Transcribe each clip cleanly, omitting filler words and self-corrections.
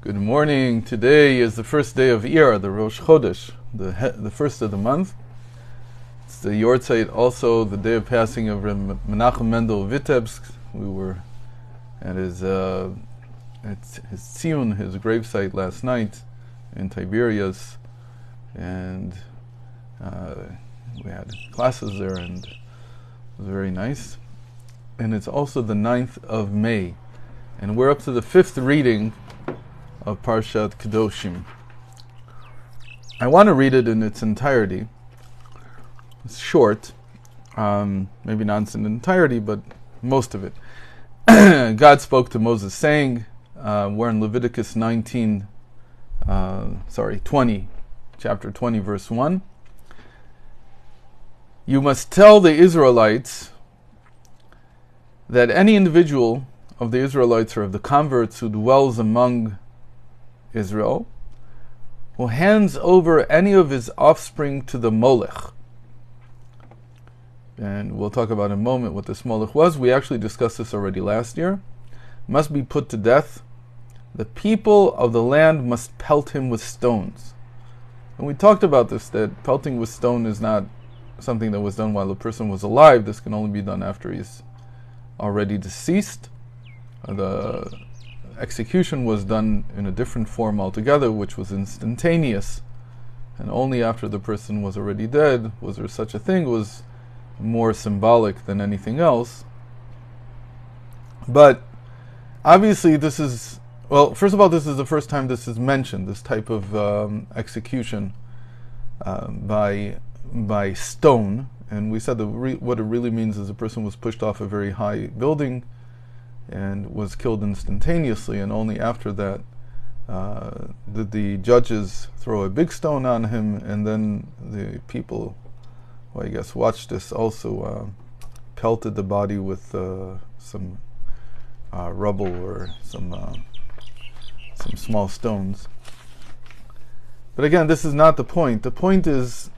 Good morning. Today is the first day of Iyar, the Rosh Chodesh, the first of the month. It's the Yortzeit, also the day of passing of Menachem Mendel Vitebsk. We were at his tziyun, his gravesite last night in Tiberias, and we had classes there, and it was very nice. And it's also the 9th of May, and we're up to the 5th reading of Parshat Kedoshim. I want to read it in its entirety. It's short, maybe not in its entirety, but most of it. God spoke to Moses saying, we're in Leviticus 20, chapter 20, verse 1. You must tell the Israelites that any individual of the Israelites or of the converts who dwells among Israel, who hands over any of his offspring to the Molech. And we'll talk about in a moment what this Molech was. We actually discussed this already last year. Must be put to death. The people of the land must pelt him with stones. And we talked about this, that pelting with stone is not something that was done while the person was alive. This can only be done after he's already deceased. The execution was done in a different form altogether, which was instantaneous, and only after the person was already dead was there such a thing. It was more symbolic than anything else. But obviously this is, well, first of all, this is the first time this is mentioned, this type of execution by stone. And we said that what it really means is a person was pushed off a very high building and was killed instantaneously, and only after that did the judges throw a big stone on him, and then the people, who I guess watched this, also pelted the body with some rubble or some small stones. But again, this is not the point. The point is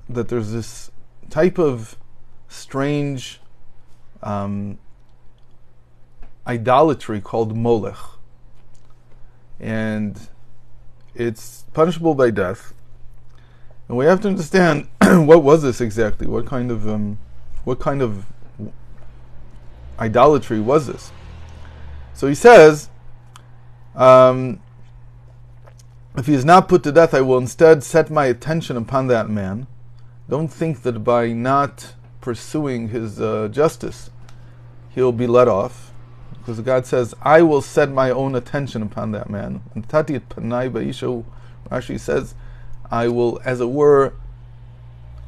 that there's this type of strange idolatry called Molech, and it's punishable by death. And we have to understand what was this exactly? What kind of idolatry was this? So he says, if he is not put to death, I will instead set my attention upon that man. Don't think that by not pursuing his justice, he'll be let off. Because God says, I will set my own attention upon that man. And Tati Panai Ba'isha actually says, I will, as it were,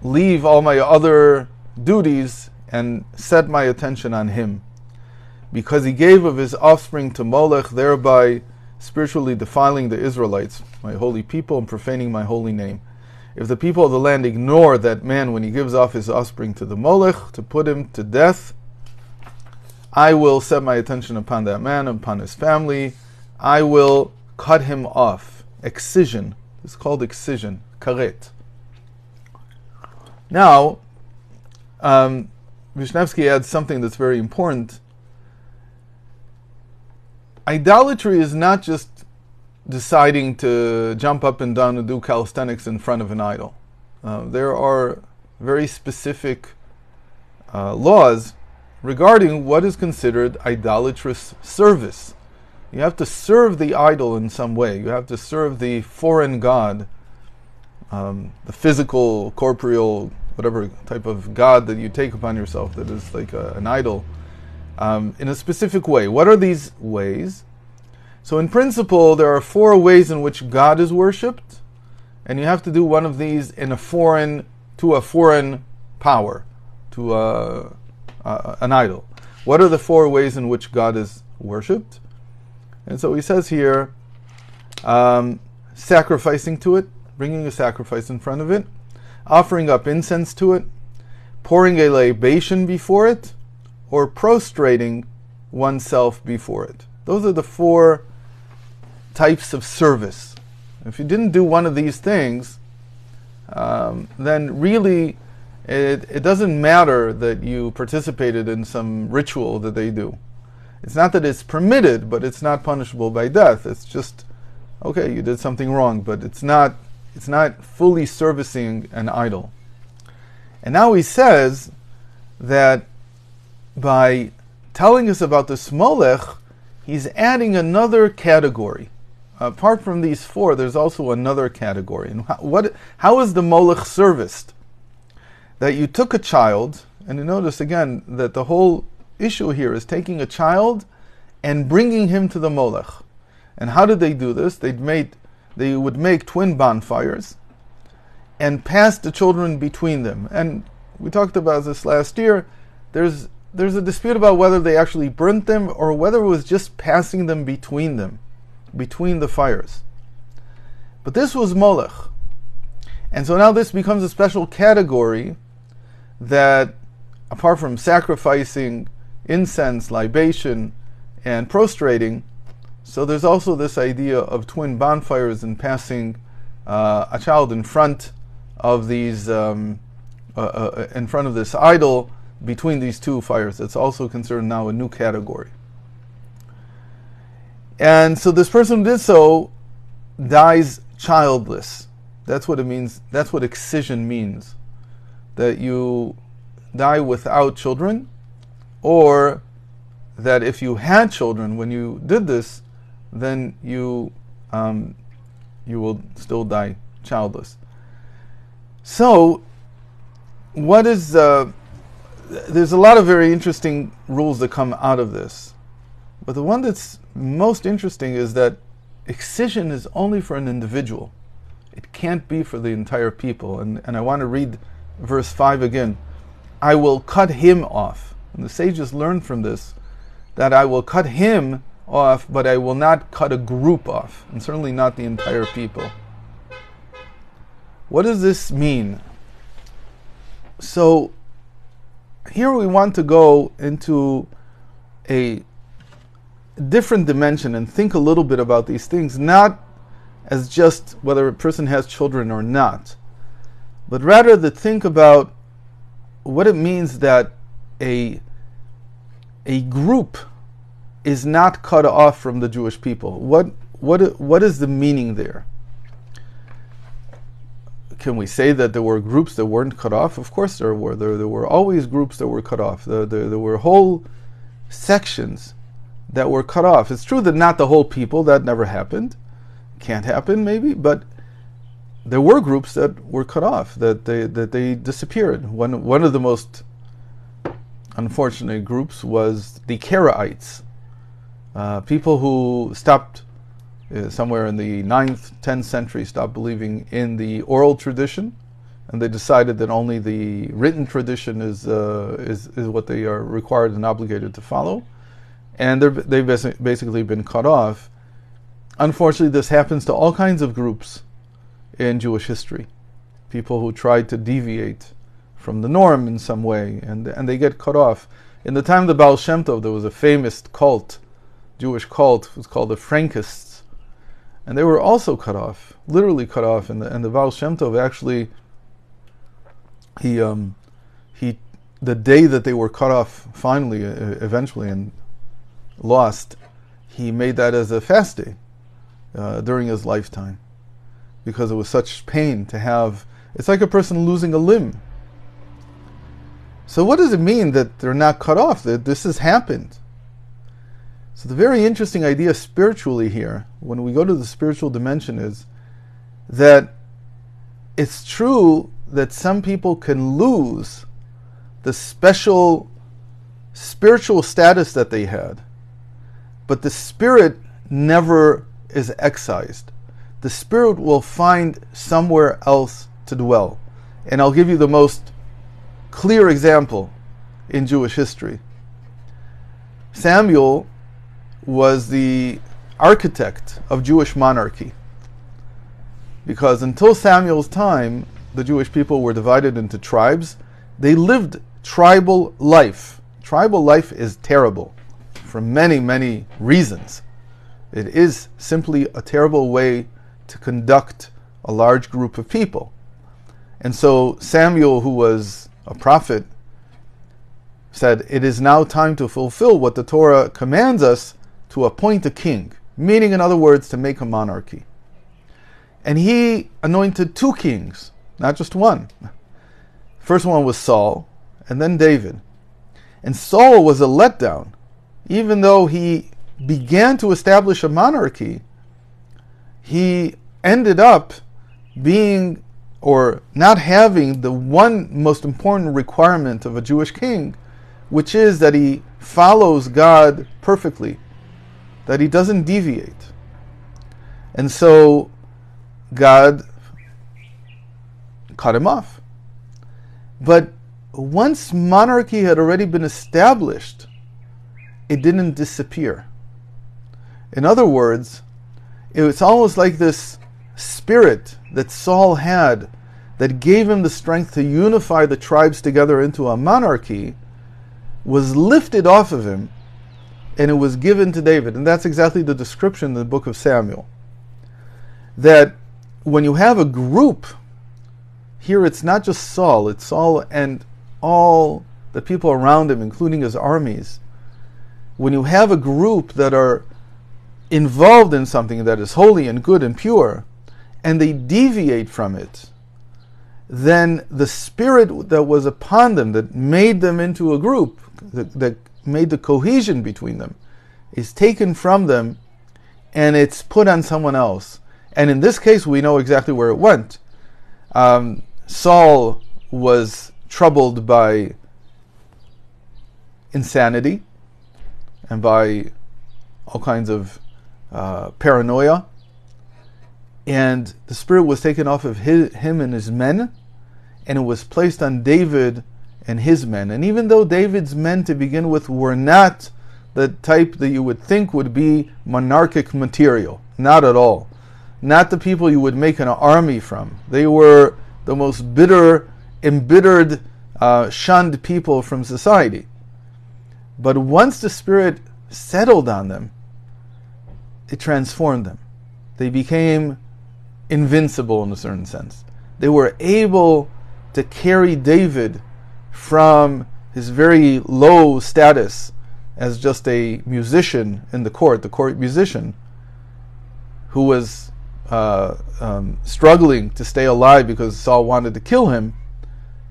leave all my other duties and set my attention on him. Because he gave of his offspring to Molech, thereby spiritually defiling the Israelites, my holy people, and profaning my holy name. If the people of the land ignore that man when he gives off his offspring to the Molech, to put him to death, I will set my attention upon that man, upon his family. I will cut him off. Excision. It's called excision. Karet. Now, Vishnevsky adds something that's very important. Idolatry is not just deciding to jump up and down and do calisthenics in front of an idol. There are very specific laws regarding what is considered idolatrous service. You have to serve the idol in some way. You have to serve the foreign god, the physical, corporeal, whatever type of god that you take upon yourself that is like an idol, in a specific way. What are these ways? So in principle, there are 4 ways in which God is worshipped, and you have to do one of these to a foreign power, to an idol. What are the 4 ways in which God is worshipped? And so he says here, sacrificing to it, bringing a sacrifice in front of it, offering up incense to it, pouring a libation before it, or prostrating oneself before it. Those are the 4 types of service. If you didn't do one of these things, then really it doesn't matter that you participated in some ritual that they do. It's not that it's permitted, but it's not punishable by death. It's just okay, you did something wrong, but it's not fully servicing an idol. And now he says that by telling us about this Molech, he's adding another category. Apart from these four, there's also another category. And how is the Molech serviced? That you took a child, and you notice again that the whole issue here is taking a child and bringing him to the Molech. And how did they do this? They would make twin bonfires and pass the children between them. And we talked about this last year. There's a dispute about whether they actually burnt them or whether it was just passing them between the fires. But this was Molech. And so now this becomes a special category that, apart from sacrificing incense, libation, and prostrating, so there's also this idea of twin bonfires and passing a child in front of these, in front of this idol between these two fires. It's also considered now a new category. And so this person who did so dies childless. That's what it means. That's what excision means. That you die without children, or that if you had children when you did this, then you will still die childless. So, what is there's a lot of very interesting rules that come out of this, but the one that's most interesting is that excision is only for an individual. It can't be for the entire people. And I want to read verse 5 again. I will cut him off. And the sages learned from this that I will cut him off, but I will not cut a group off, and certainly not the entire people. What does this mean? So, here we want to go into a different dimension and think a little bit about these things, not as just whether a person has children or not, but rather to think about what it means that a group is not cut off from the Jewish people. What is the meaning there? Can we say that there were groups that weren't cut off? Of course there were. There were always groups that were cut off. There were whole sections that were cut off. It's true that not the whole people, that never happened. Can't happen maybe, but there were groups that were cut off, that they disappeared. One of the most unfortunate groups was the Karaites. People who stopped somewhere in the 9th, 10th century, stopped believing in the oral tradition, and they decided that only the written tradition is what they are required and obligated to follow, and they've basically been cut off. Unfortunately, this happens to all kinds of groups in Jewish history. People who try to deviate from the norm in some way, and they get cut off. In the time of the Baal Shem Tov, there was a famous cult, Jewish cult, it was called the Frankists, and they were also cut off, literally cut off. And the Baal Shem Tov actually, the day that they were cut off, finally, eventually, and lost, he made that as a fast day during his lifetime, because it was such pain to have. It's like a person losing a limb. So what does it mean that they're not cut off, that this has happened? So the very interesting idea spiritually here, when we go to the spiritual dimension, is that it's true that some people can lose the special spiritual status that they had, but the spirit never is excised. The spirit will find somewhere else to dwell. And I'll give you the most clear example in Jewish history. Samuel was the architect of Jewish monarchy, because until Samuel's time, the Jewish people were divided into tribes. They lived tribal life. Tribal life is terrible for many, many reasons. It is simply a terrible way to conduct a large group of people. And so Samuel, who was a prophet, said, it is now time to fulfill what the Torah commands us, to appoint a king. meaning, in other words, to make a monarchy. And he anointed 2 kings, not just one. First one was Saul, and then David. And Saul was a letdown. Even though he began to establish a monarchy, he ended up being, or not having, the one most important requirement of a Jewish king, which is that he follows God perfectly, that he doesn't deviate. And so God cut him off. But once monarchy had already been established, it didn't disappear. In other words, it's almost like this spirit that Saul had that gave him the strength to unify the tribes together into a monarchy was lifted off of him, and it was given to David. And that's exactly the description in the book of Samuel. That when you have a group, here it's not just Saul, it's Saul and all the people around him, including his armies. When you have a group that are involved in something that is holy and good and pure, and they deviate from it, then the spirit that was upon them, that made them into a group, that made the cohesion between them, is taken from them and it's put on someone else. And in this case, we know exactly where it went. Saul was troubled by insanity and by all kinds of paranoia, and the spirit was taken off of him and his men, and it was placed on David and his men. And even though David's men to begin with were not the type that you would think would be monarchic material, not at all, not the people you would make an army from. They were the most bitter, embittered, shunned people from society. But once the spirit settled on them, it transformed them. They became invincible in a certain sense. They were able to carry David from his very low status as just a musician in the court musician, who was struggling to stay alive because Saul wanted to kill him,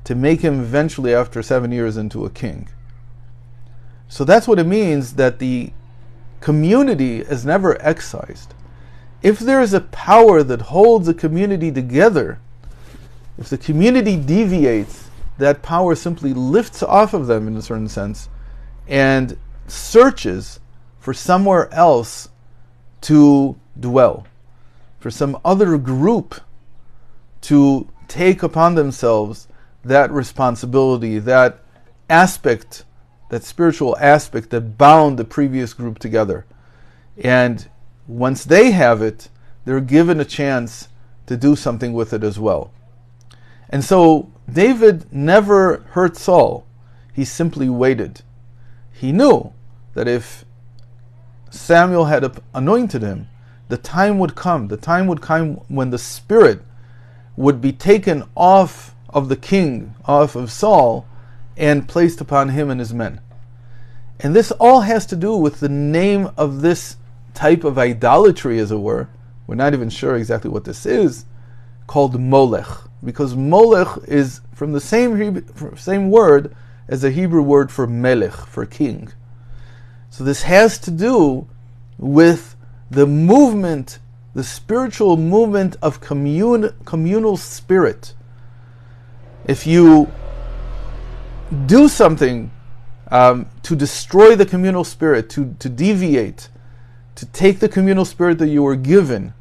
to make him eventually, after 7 years, into a king. So that's what it means that the community is never excised. If there is a power that holds a community together, if the community deviates, that power simply lifts off of them in a certain sense and searches for somewhere else to dwell, for some other group to take upon themselves that responsibility, that aspect, that spiritual aspect that bound the previous group together. And once they have it, they're given a chance to do something with it as well. And so David never hurt Saul. He simply waited. He knew that if Samuel had anointed him, the time would come when the spirit would be taken off of the king, off of Saul, and placed upon him and his men. And this all has to do with the name of this type of idolatry, as it were. We're not even sure exactly what this is, called Molech. Because Molech is from the same word as the Hebrew word for melech, for king. So this has to do with the movement, the spiritual movement of communal spirit. If you do something to destroy the communal spirit, to deviate, to take the communal spirit that you were given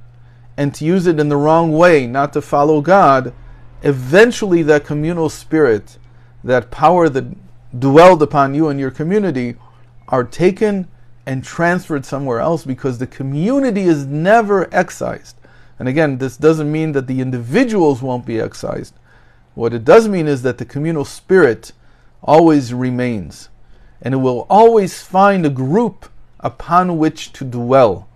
and to use it in the wrong way, not to follow God, eventually that communal spirit, that power that dwelled upon you and your community, are taken and transferred somewhere else, because the community is never excised. And again, this doesn't mean that the individuals won't be excised. What it does mean is that the communal spirit always remains, and it will always find a group upon which to dwell.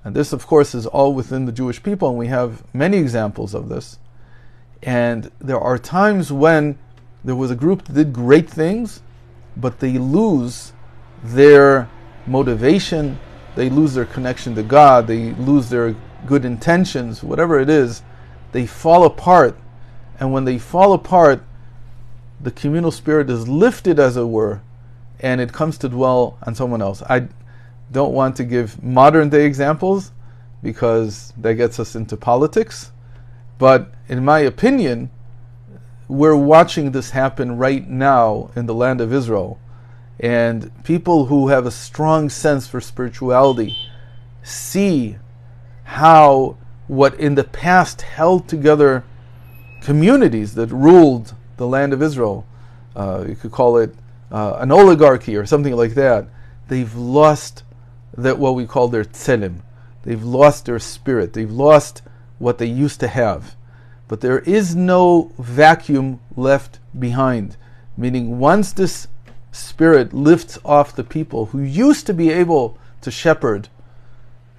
And this, of course, is all within the Jewish people, and we have many examples of this. And there are times when there was a group that did great things, but they lose their motivation, they lose their connection to God, they lose their good intentions, whatever it is, they fall apart. And when they fall apart, the communal spirit is lifted, as it were, and it comes to dwell on someone else. I don't want to give modern day examples because that gets us into politics, but in my opinion, we're watching this happen right now in the land of Israel. And people who have a strong sense for spirituality see how what in the past held together communities that ruled the land of Israel, you could call it an oligarchy or something like that, they've lost that what we call their tzelim. They've lost their spirit. They've lost what they used to have. But there is no vacuum left behind. Meaning, once this spirit lifts off the people who used to be able to shepherd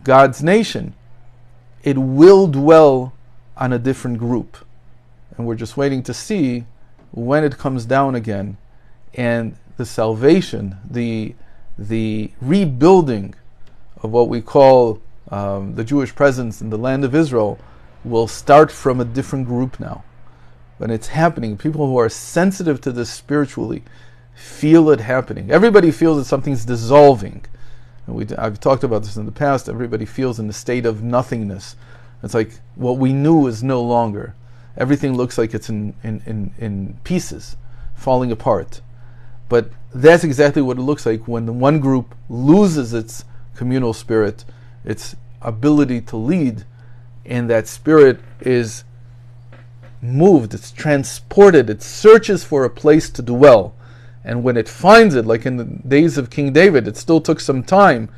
God's nation, it will dwell on a different group. And we're just waiting to see when it comes down again. And the salvation, the rebuilding of what we call the Jewish presence in the land of Israel will start from a different group now. When it's happening, people who are sensitive to this spiritually feel it happening. Everybody feels that something's dissolving. And I've talked about this in the past. Everybody feels in a state of nothingness. It's like what we knew is no longer. Everything looks like it's in pieces, falling apart. But that's exactly what it looks like when the one group loses its communal spirit, its ability to lead, and that spirit is moved, it's transported, it searches for a place to dwell. And when it finds it, like in the days of King David, it still took some time,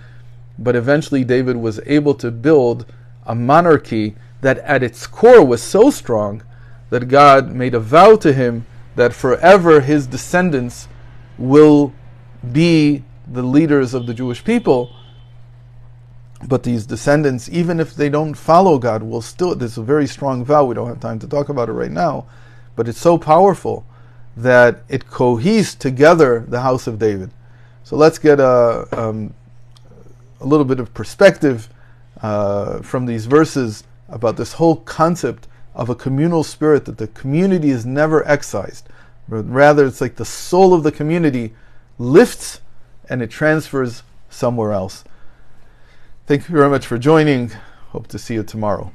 but eventually David was able to build a monarchy that at its core was so strong that God made a vow to him that forever his descendants will be the leaders of the Jewish people. But these descendants, even if they don't follow God, will still, there's a very strong vow, we don't have time to talk about it right now, but it's so powerful that it coheses together the house of David. So let's get a little bit of perspective from these verses about this whole concept of a communal spirit, that the community is never excised, but rather it's like the soul of the community lifts and it transfers somewhere else. Thank you very much for joining. Hope to see you tomorrow.